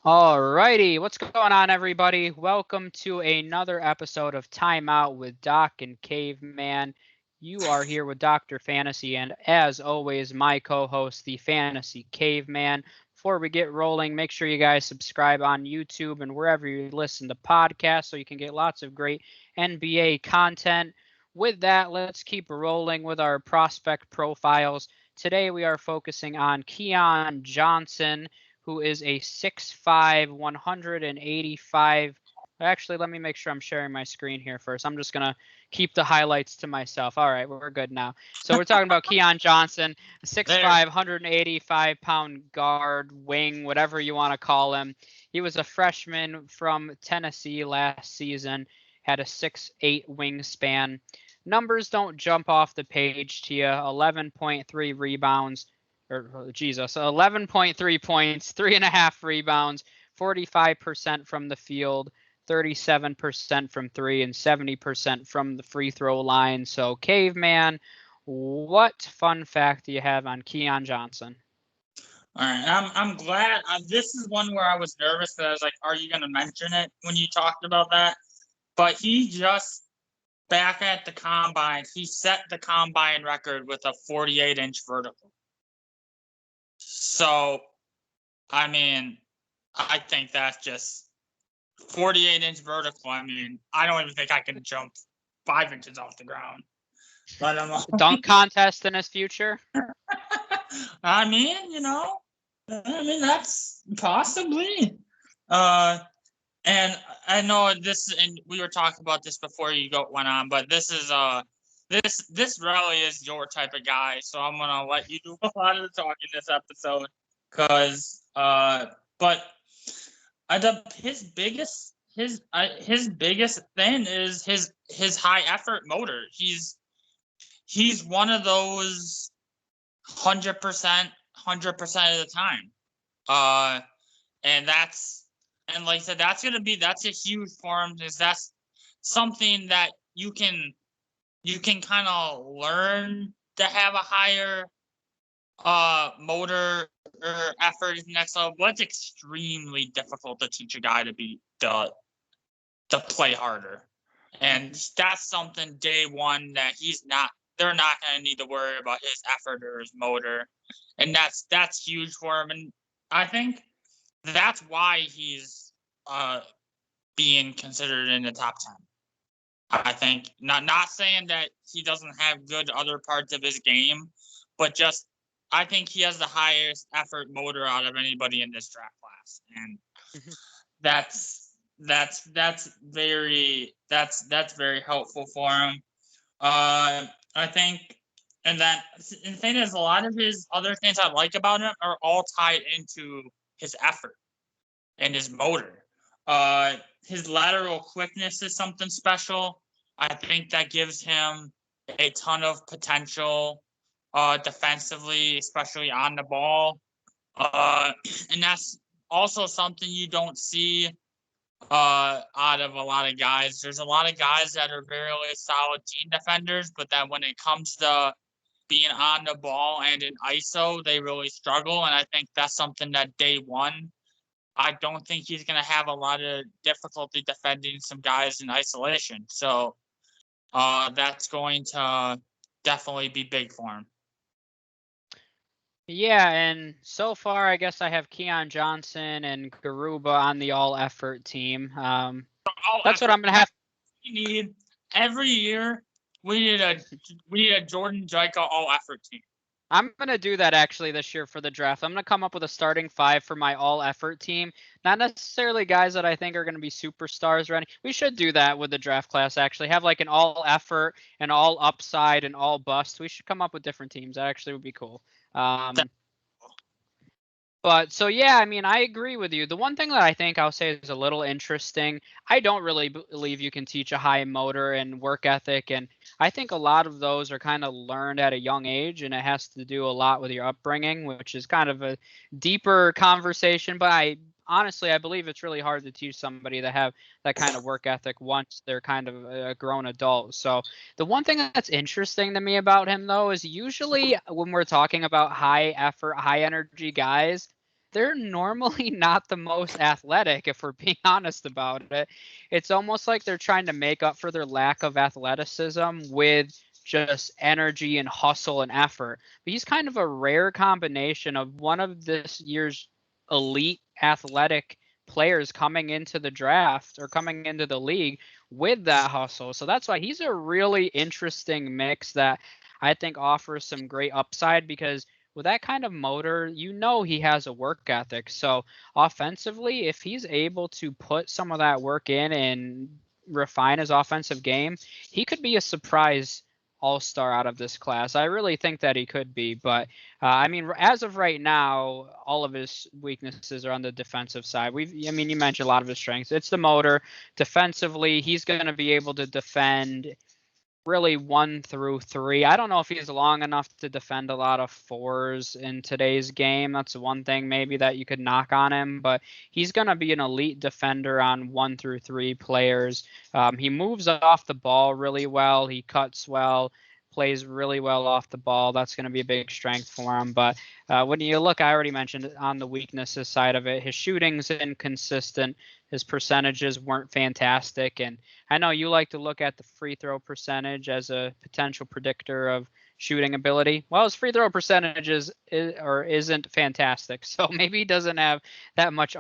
Alrighty, what's going on, everybody? Welcome to another episode of Time Out with Doc and Caveman. You are here with Dr. Fantasy, and as always, my co host, the Fantasy Caveman. Before we get rolling, make sure you guys subscribe on YouTube and wherever you listen to podcasts so you can get lots of great NBA content. With that, let's keep rolling with our prospect profiles. Today, we are focusing on Keon Johnson, who is a 6'5", 185. Actually, let me make sure I'm sharing my screen here first. I'm just going to keep the highlights to myself. All right, we're good now. So we're talking about Keon Johnson, a 6'5", 185-pound guard, wing, whatever you want to call him. He was a freshman from Tennessee last season, had a 6'8" wingspan. Numbers don't jump off the page to you. 11.3 rebounds, 11.3 points, 3.5 rebounds, 45% from the field, 37% from three, and 70% from the free throw line. So, Caveman, what fun fact do you have on Keon Johnson? All right, I'm glad. This is one where I was nervous that I was like, "Are you going to mention it when you talked about that?" But he just back at the combine, he set the combine record with a 48-inch vertical. So, I mean, I think that's just 48-inch vertical. I mean, I don't even think I can jump 5 inches off the ground. Let alone Dunk contest in his future? I mean, that's possibly. And I know this, and we were talking about this before you went on, but this is this really is your type of guy. So I'm gonna let you do a lot of the talking this episode, cause but his biggest thing is his high effort motor. He's one of those 100% of the time. And like I said, that's a huge for him, because that's something that you can kind of learn to have a higher motor or effort is next level, but it's extremely difficult to teach a guy to play harder. And that's something day one that they're not going to need to worry about his effort or his motor. And that's huge for him. And I think that's why he's being considered in the top 10. I think not saying that he doesn't have good other parts of his game, but just I think he has the highest effort motor out of anybody in this draft class, and that's very helpful for him. I think, and the thing is, a lot of his other things I like about him are all tied into his effort and his motor. His lateral quickness is something special. I think that gives him a ton of potential defensively, especially on the ball. And that's also something you don't see out of a lot of guys. There's a lot of guys that are very solid team defenders, but then when it comes to being on the ball and in ISO, they really struggle. And I think that's something that day one, I don't think he's going to have a lot of difficulty defending some guys in isolation. So that's going to definitely be big for him. Yeah, and so far, I guess I have Keon Johnson and Garuba on the all-effort team. That's what I'm going to have. We need every year. We need a Jordan Jaika all-effort team. I'm going to do that actually this year for the draft. I'm going to come up with a starting five for my all-effort team. Not necessarily guys that I think are going to be superstars or anything. We should do that with the draft class, actually. Have like an all-effort, an all-upside, and all-bust. We should come up with different teams. That actually would be cool. But so, yeah, I mean, I agree with you. The one thing that I think I'll say is a little interesting, I don't really believe you can teach a high motor and work ethic. And I think a lot of those are kind of learned at a young age, and it has to do a lot with your upbringing, which is kind of a deeper conversation. But honestly, I believe it's really hard to teach somebody to have that kind of work ethic once they're kind of a grown adult. So the one thing that's interesting to me about him, though, is usually when we're talking about high effort, high energy guys, they're normally not the most athletic, if we're being honest about it. It's almost like they're trying to make up for their lack of athleticism with just energy and hustle and effort. But he's kind of a rare combination of one of this year's elite athletic players coming into the draft or coming into the league with that hustle. So that's why he's a really interesting mix that I think offers some great upside because with that kind of motor, he has a work ethic. So offensively, if he's able to put some of that work in and refine his offensive game, he could be a surprise all-star out of this class. I really think that he could be, but I mean, as of right now, all of his weaknesses are on the defensive side. I mean, you mentioned a lot of his strengths. It's the motor. Defensively, he's going to be able to defend really 1 through 3. I don't know if he's long enough to defend a lot of 4s in today's game. That's one thing maybe that you could knock on him, but he's going to be an elite defender on 1 through 3 players. He moves off the ball really well. He cuts well, plays really well off the ball. That's going to be a big strength for him. But when you look, I already mentioned on the weaknesses side of it, his shooting's inconsistent. His percentages weren't fantastic, and I know you like to look at the free throw percentage as a potential predictor of shooting ability. Well, his free throw percentage isn't fantastic, so maybe he doesn't have that much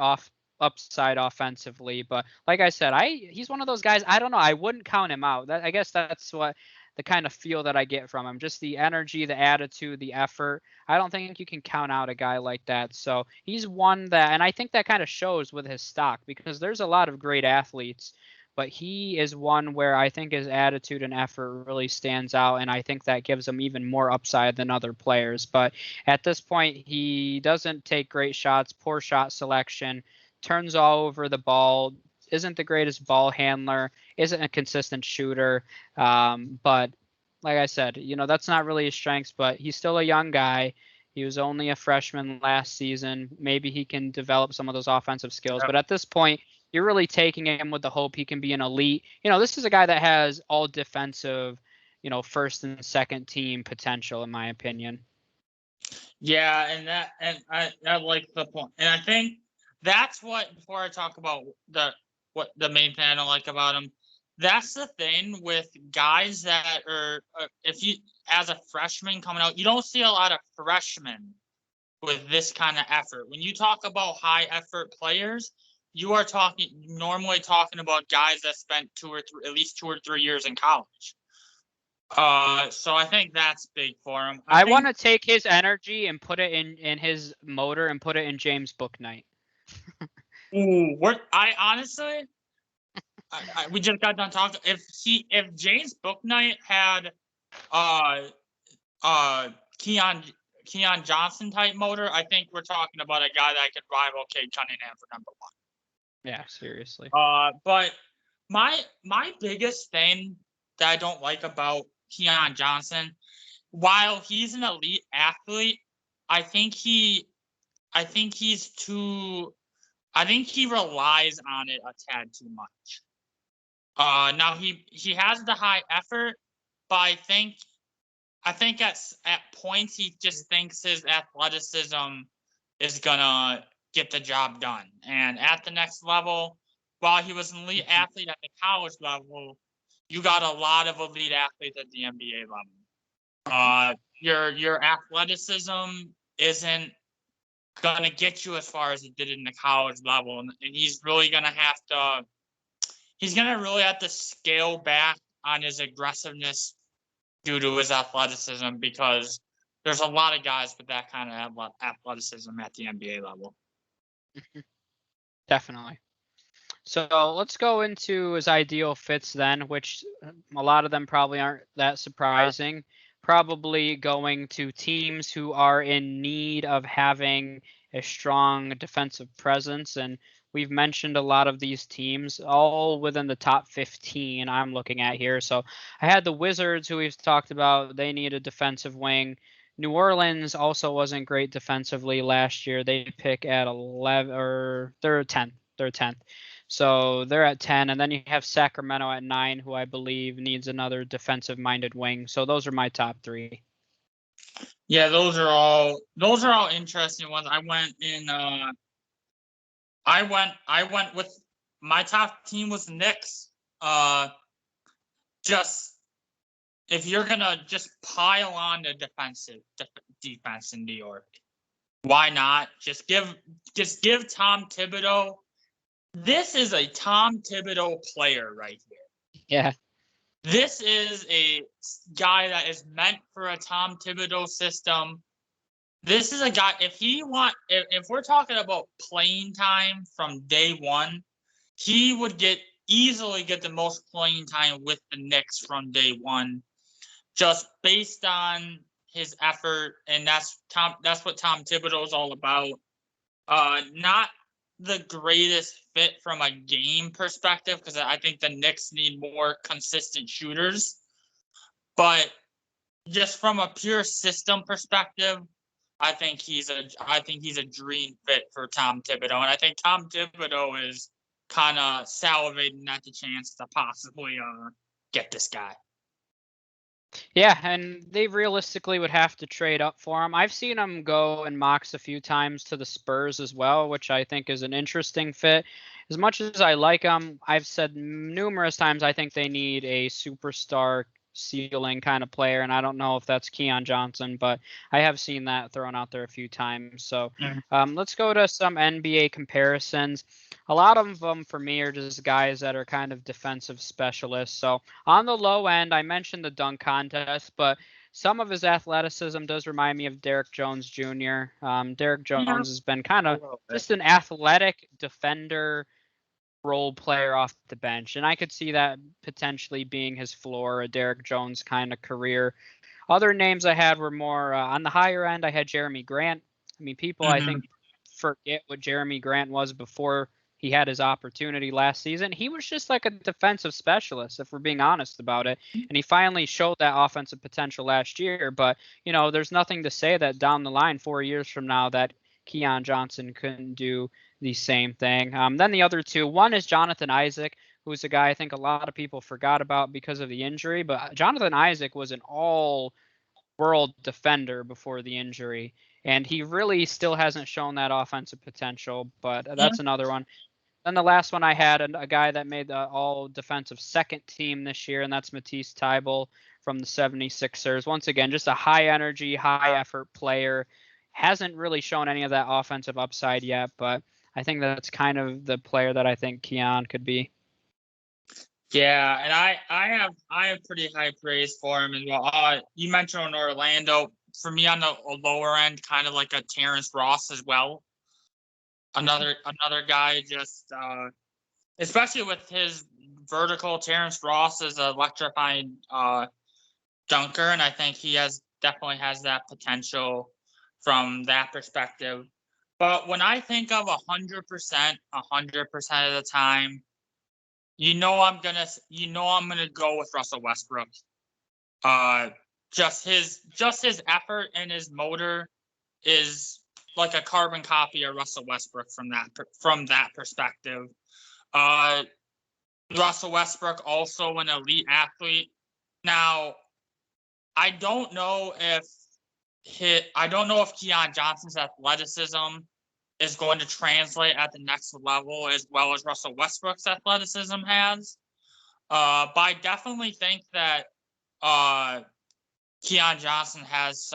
upside offensively. But like I said, he's one of those guys. I don't know. I wouldn't count him out. I guess that's what the kind of feel that I get from him. Just the energy, the attitude, the effort. I don't think you can count out a guy like that. So he's one that, and I think that kind of shows with his stock because there's a lot of great athletes, but he is one where I think his attitude and effort really stands out, and I think that gives him even more upside than other players. But at this point, he doesn't take great shots, poor shot selection, turns all over the ball, isn't the greatest ball handler, isn't a consistent shooter. But like I said, that's not really his strengths, but he's still a young guy. He was only a freshman last season. Maybe he can develop some of those offensive skills. But at this point, you're really taking him with the hope he can be an elite. This is a guy that has all defensive, first and second team potential, in my opinion. Yeah, and I like the point. And I think that's what, before I talk about what the main thing I don't like about him, that's the thing with guys that are, if you, as a freshman coming out, you don't see a lot of freshmen with this kind of effort. When you talk about high effort players, you are normally talking about guys that spent at least 2 or 3 years in college. So I think that's big for him. I want to take his energy and put it in his motor and put it in James Bouknight. Ooh, I honestly, we just got done talking. If James Bouknight had Keon Johnson type motor, I think we're talking about a guy that could rival Cade Cunningham for number 1. Yeah, seriously. But my biggest thing that I don't like about Keon Johnson, while he's an elite athlete, I think he relies on it a tad too much. Now he has the high effort, but I think at points he just thinks his athleticism is gonna get the job done. And at the next level, while he was an elite athlete at the college level, you got a lot of elite athletes at the NBA level. Your athleticism isn't gonna get you as far as it did in the college level, and he's really gonna have to scale back on his aggressiveness due to his athleticism, because there's a lot of guys with that kind of athleticism at the NBA level. Definitely. So let's go into his ideal fits then, which a lot of them probably aren't that surprising. Probably going to teams who are in need of having a strong defensive presence. And we've mentioned a lot of these teams, all within the top 15 I'm looking at here. So I had the Wizards, who we've talked about. They need a defensive wing. New Orleans also wasn't great defensively last year. They pick at 11, or they're 10th. They're 10th. So they're at 10, and then you have Sacramento at 9, who I believe needs another defensive-minded wing. So those are my top 3. Yeah, those are all interesting ones. I went with my top team was the Knicks. Just if you're gonna just pile on the defense in New York, why not just give Tom Thibodeau? This is a Tom Thibodeau player right here. Yeah. This is a guy that is meant for a Tom Thibodeau system. This is a guy, if we're talking about playing time from day one, he would easily get the most playing time with the Knicks from day one, just based on his effort, and that's what Tom Thibodeau is all about. Not the greatest fit from a game perspective, because I think the Knicks need more consistent shooters, but just from a pure system perspective, I think he's a dream fit for Tom Thibodeau, and I think Tom Thibodeau is kind of salivating at the chance to possibly get this guy. Yeah, and they realistically would have to trade up for him. I've seen him go in mocks a few times to the Spurs as well, which I think is an interesting fit. As much as I like him, I've said numerous times I think they need a superstar ceiling kind of player, and I don't know if that's Keon Johnson, but I have seen that thrown out there a few times. So let's go to some NBA comparisons. A lot of them for me are just guys that are kind of defensive specialists. So on the low end, I mentioned the dunk contest, but some of his athleticism does remind me of Derrick Jones Jr. Derrick Jones has been kind of just an athletic defender role player off the bench, and I could see that potentially being his floor, a Derrick Jones kind of career. Other names I had were more on the higher end. I had Jeremy Grant. I mean, people I think forget what Jeremy Grant was before he had his opportunity last season. He was just like a defensive specialist, if we're being honest about it. And he finally showed that offensive potential last year. But, there's nothing to say that down the line, 4 years from now, that Keon Johnson couldn't do the same thing. Then the other two, one is Jonathan Isaac, who's a guy I think a lot of people forgot about because of the injury. But Jonathan Isaac was an all-world defender before the injury, and he really still hasn't shown that offensive potential. But that's another one. Then the last one I had, a guy that made the all-defensive second team this year, and that's Matisse Thybulle from the 76ers. Once again, just a high-energy, high-effort player. Hasn't really shown any of that offensive upside yet, but I think that's kind of the player that I think Keon could be. Yeah, and I have pretty high praise for him as well. You mentioned Orlando. For me, on the lower end, kind of like a Terrence Ross as well. Another guy, just especially with his vertical. Terrence Ross is an electrifying dunker, and I think he definitely has that potential from that perspective. But when I think of 100%, 100% of the time, I'm gonna go with Russell Westbrook. Just his effort and his motor is like a carbon copy of Russell Westbrook from that perspective. Russell Westbrook also an elite athlete. Now, I don't know if Keon Johnson's athleticism is going to translate at the next level as well as Russell Westbrook's athleticism has. But I definitely think that Keon Johnson has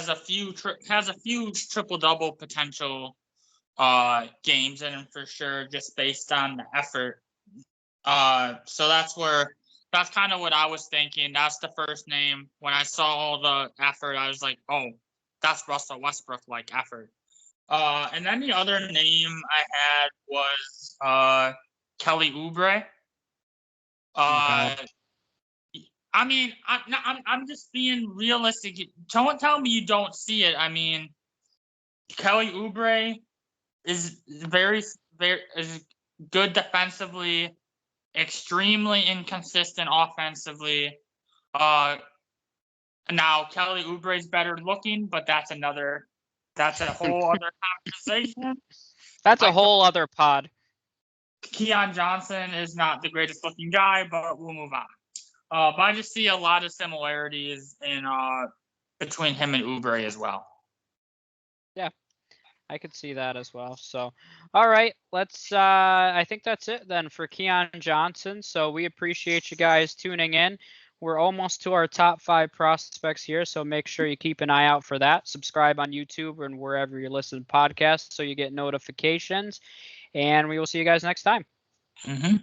a few triple double potential games in him for sure, just based on the effort. So that's kind of what I was thinking. That's the first name. When I saw all the effort, I was like, oh, that's Russell Westbrook like effort. And then the other name I had was Kelly Oubre. I mean, I'm just being realistic. Don't tell me you don't see it. I mean, Kelly Oubre is very is good defensively, extremely inconsistent offensively. Now Kelly Oubre is better looking, but that's a whole other conversation. That's a whole other pod. Keon Johnson is not the greatest looking guy, but we'll move on. But I just see a lot of similarities in between him and Oubre as well. Yeah, I could see that as well. So, all right, let's. I think that's it then for Keon Johnson. So we appreciate you guys tuning in. We're almost to our top 5 prospects here, so make sure you keep an eye out for that. Subscribe on YouTube and wherever you listen to podcasts so you get notifications. And we will see you guys next time. Mm-hmm.